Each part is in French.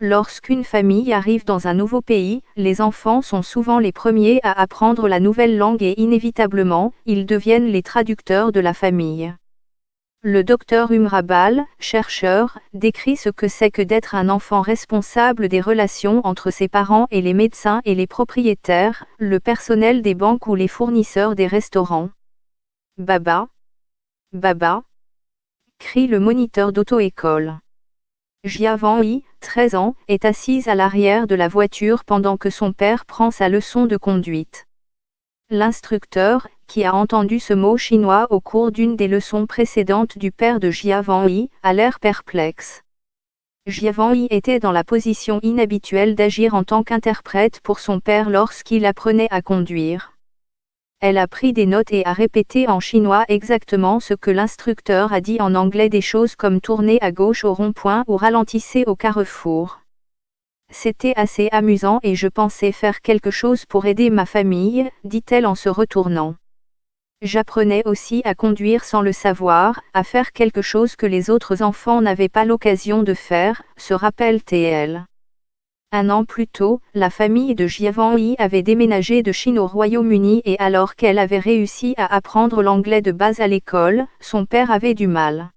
Lorsqu'une famille arrive dans un nouveau pays, les enfants sont souvent les premiers à apprendre la nouvelle langue et inévitablement, ils deviennent les traducteurs de la famille. Le docteur Umrabal, chercheur, décrit ce que c'est que d'être un enfant responsable des relations entre ses parents et les médecins et les propriétaires, le personnel des banques ou les fournisseurs des restaurants. Baba, Baba, crie le moniteur d'auto-école. Jiavan-Yi, 13 ans, est assise à l'arrière de la voiture pendant que son père prend sa leçon de conduite. L'instructeur, qui a entendu ce mot chinois au cours d'une des leçons précédentes du père de Jiavan-Yi, a l'air perplexe. Jiavan-Yi était dans la position inhabituelle d'agir en tant qu'interprète pour son père lorsqu'il apprenait à conduire. Elle a pris des notes et a répété en chinois exactement ce que l'instructeur a dit en anglais, des choses comme tourner à gauche au rond-point ou ralentissez au carrefour. C'était assez amusant et je pensais faire quelque chose pour aider ma famille, dit-elle en se retournant. J'apprenais aussi à conduire sans le savoir, à faire quelque chose que les autres enfants n'avaient pas l'occasion de faire, se rappelle-t-elle. Un an plus tôt, la famille de Jiavan-Yi avait déménagé de Chine au Royaume-Uni et alors qu'elle avait réussi à apprendre l'anglais de base à l'école, son père avait du mal.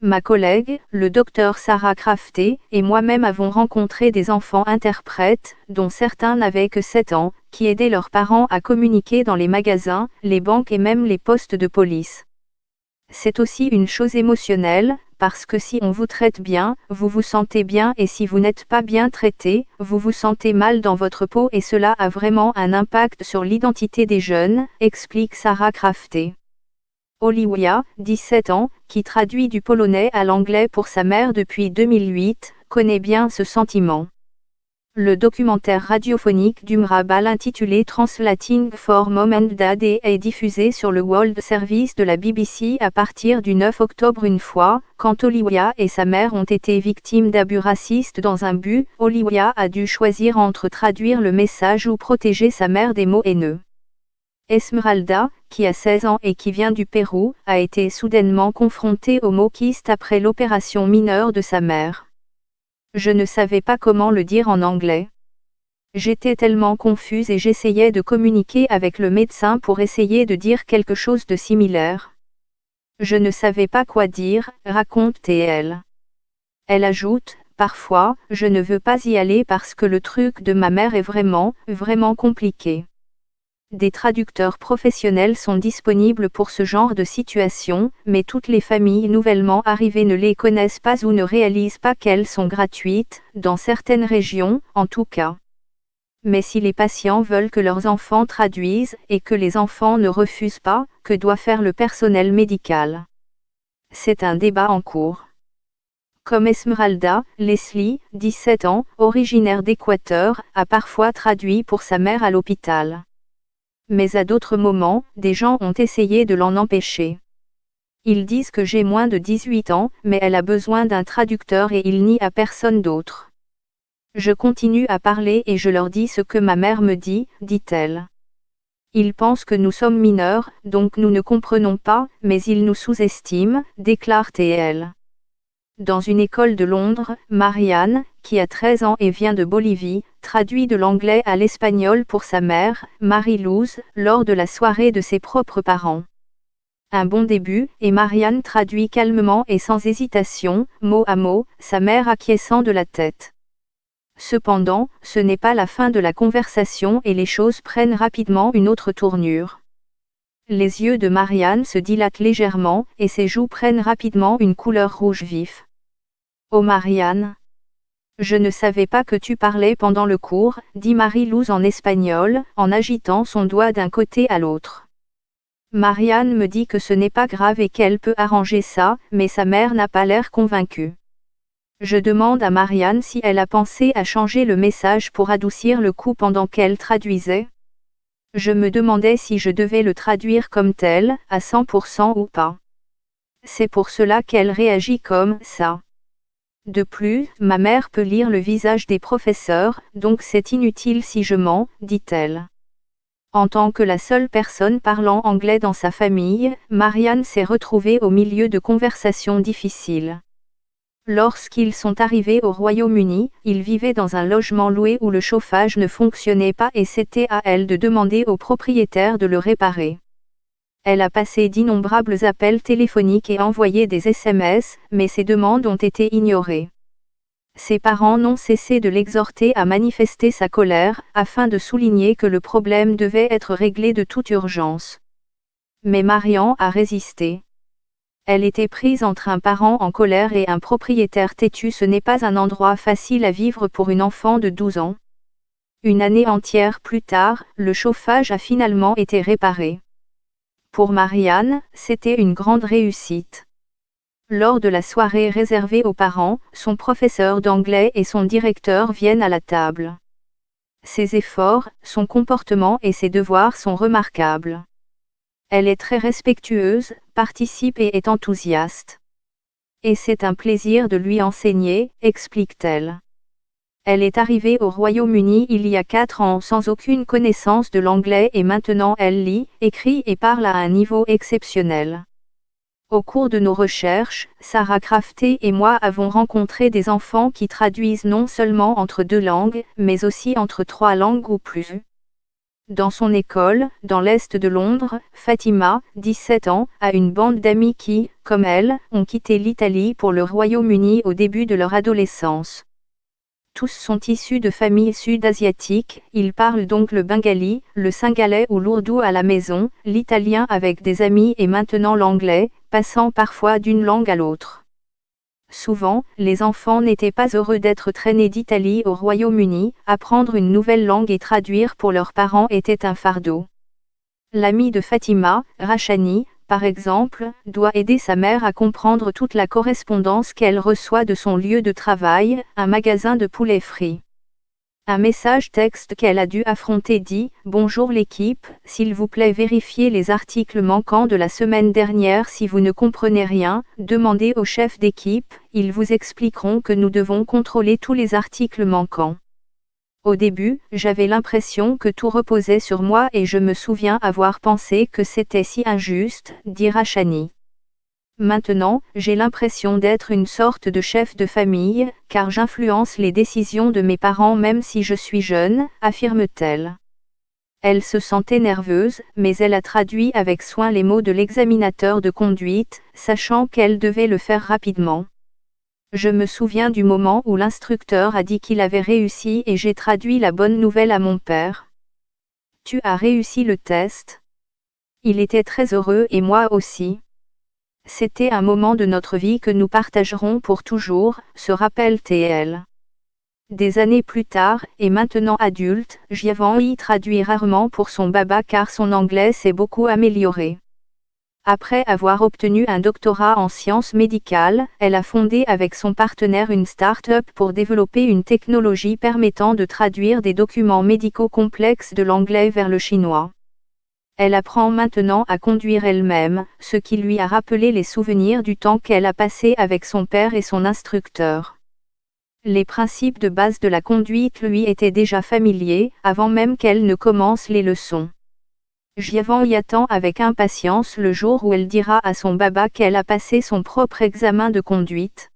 Ma collègue, le docteur Sarah Crafté, et moi-même avons rencontré des enfants interprètes, dont certains n'avaient que 7 ans, qui aidaient leurs parents à communiquer dans les magasins, les banques et même les postes de police. C'est aussi une chose émotionnelle, parce que si on vous traite bien, vous vous sentez bien et si vous n'êtes pas bien traité, vous vous sentez mal dans votre peau et cela a vraiment un impact sur l'identité des jeunes, explique Sarah Crafté. Oliwia, 17 ans, qui traduit du polonais à l'anglais pour sa mère depuis 2008, connaît bien ce sentiment. Le documentaire radiophonique d'Umrabal intitulé Translating for Mom and Dad est diffusé sur le World Service de la BBC à partir du 9 octobre. Une fois, quand Oliwia et sa mère ont été victimes d'abus racistes dans un but, Oliwia a dû choisir entre traduire le message ou protéger sa mère des mots haineux. Esmeralda, qui a 16 ans et qui vient du Pérou, a été soudainement confrontée au mot kyste après l'opération mineure de sa mère. Je ne savais pas comment le dire en anglais. J'étais tellement confuse et j'essayais de communiquer avec le médecin pour essayer de dire quelque chose de similaire. Je ne savais pas quoi dire, raconte-t-elle. Elle ajoute, parfois, je ne veux pas y aller parce que le truc de ma mère est vraiment, vraiment compliqué. Des traducteurs professionnels sont disponibles pour ce genre de situation, mais toutes les familles nouvellement arrivées ne les connaissent pas ou ne réalisent pas qu'elles sont gratuites, dans certaines régions, en tout cas. Mais si les patients veulent que leurs enfants traduisent, et que les enfants ne refusent pas, que doit faire le personnel médical? C'est un débat en cours. Comme Esmeralda, Leslie, 17 ans, originaire d'Équateur, a parfois traduit pour sa mère à l'hôpital. Mais à d'autres moments, des gens ont essayé de l'en empêcher. Ils disent que j'ai moins de 18 ans, mais elle a besoin d'un traducteur et il n'y a personne d'autre. Je continue à parler et je leur dis ce que ma mère me dit, dit-elle. Ils pensent que nous sommes mineurs, donc nous ne comprenons pas, mais ils nous sous-estiment, déclare-t-elle. Dans une école de Londres, Marianne, qui a 13 ans et vient de Bolivie, traduit de l'anglais à l'espagnol pour sa mère, Marie-Louise, lors de la soirée de ses propres parents. Un bon début, et Marianne traduit calmement et sans hésitation, mot à mot, sa mère acquiesçant de la tête. Cependant, ce n'est pas la fin de la conversation et les choses prennent rapidement une autre tournure. Les yeux de Marianne se dilatent légèrement, et ses joues prennent rapidement une couleur rouge vif. Oh Marianne! Je ne savais pas que tu parlais pendant le cours, dit Marie-Louise en espagnol, en agitant son doigt d'un côté à l'autre. Marianne me dit que ce n'est pas grave et qu'elle peut arranger ça, mais sa mère n'a pas l'air convaincue. Je demande à Marianne si elle a pensé à changer le message pour adoucir le coup pendant qu'elle traduisait. Je me demandais si je devais le traduire comme tel, à 100% ou pas. C'est pour cela qu'elle réagit comme ça. De plus, ma mère peut lire le visage des professeurs, donc c'est inutile si je mens, dit-elle. En tant que la seule personne parlant anglais dans sa famille, Marianne s'est retrouvée au milieu de conversations difficiles. Lorsqu'ils sont arrivés au Royaume-Uni, ils vivaient dans un logement loué où le chauffage ne fonctionnait pas et c'était à elle de demander au propriétaire de le réparer. Elle a passé d'innombrables appels téléphoniques et envoyé des SMS, mais ses demandes ont été ignorées. Ses parents n'ont cessé de l'exhorter à manifester sa colère, afin de souligner que le problème devait être réglé de toute urgence. Mais Marian a résisté. Elle était prise entre un parent en colère et un propriétaire têtu. Ce n'est pas un endroit facile à vivre pour une enfant de 12 ans. Une année entière plus tard, le chauffage a finalement été réparé. Pour Marianne, c'était une grande réussite. Lors de la soirée réservée aux parents, son professeur d'anglais et son directeur viennent à la table. Ses efforts, son comportement et ses devoirs sont remarquables. Elle est très respectueuse, participe et est enthousiaste. Et c'est un plaisir de lui enseigner, explique-t-elle. Elle est arrivée au Royaume-Uni il y a 4 ans sans aucune connaissance de l'anglais et maintenant elle lit, écrit et parle à un niveau exceptionnel. Au cours de nos recherches, Sarah Crafté et moi avons rencontré des enfants qui traduisent non seulement entre 2 langues, mais aussi entre 3 langues ou plus. Dans son école, dans l'est de Londres, Fatima, 17 ans, a une bande d'amis qui, comme elle, ont quitté l'Italie pour le Royaume-Uni au début de leur adolescence. Tous sont issus de familles sud-asiatiques, ils parlent donc le bengali, le singalais ou l'ourdou à la maison, l'italien avec des amis et maintenant l'anglais, passant parfois d'une langue à l'autre. Souvent, les enfants n'étaient pas heureux d'être traînés d'Italie au Royaume-Uni, apprendre une nouvelle langue et traduire pour leurs parents était un fardeau. L'ami de Fatima, Rachani, par exemple, doit aider sa mère à comprendre toute la correspondance qu'elle reçoit de son lieu de travail, un magasin de poulets frits. Un message texte qu'elle a dû affronter dit « Bonjour l'équipe, s'il vous plaît vérifiez les articles manquants de la semaine dernière. Si vous ne comprenez rien, demandez au chef d'équipe, ils vous expliqueront que nous devons contrôler tous les articles manquants. » Au début, j'avais l'impression que tout reposait sur moi et je me souviens avoir pensé que c'était si injuste, dit Rachani. Maintenant, j'ai l'impression d'être une sorte de chef de famille, car j'influence les décisions de mes parents même si je suis jeune, affirme-t-elle. Elle se sentait nerveuse, mais elle a traduit avec soin les mots de l'examinateur de conduite, sachant qu'elle devait le faire rapidement. Je me souviens du moment où l'instructeur a dit qu'il avait réussi et j'ai traduit la bonne nouvelle à mon père. Tu as réussi le test? Il était très heureux et moi aussi. C'était un moment de notre vie que nous partagerons pour toujours, se rappelle-t-elle. Des années plus tard, et maintenant adulte, Jiavan y traduit rarement pour son baba car son anglais s'est beaucoup amélioré. Après avoir obtenu un doctorat en sciences médicales, elle a fondé avec son partenaire une start-up pour développer une technologie permettant de traduire des documents médicaux complexes de l'anglais vers le chinois. Elle apprend maintenant à conduire elle-même, ce qui lui a rappelé les souvenirs du temps qu'elle a passé avec son père et son instructeur. Les principes de base de la conduite lui étaient déjà familiers, avant même qu'elle ne commence les leçons. Jiavan y attend avec impatience le jour où elle dira à son baba qu'elle a passé son propre examen de conduite.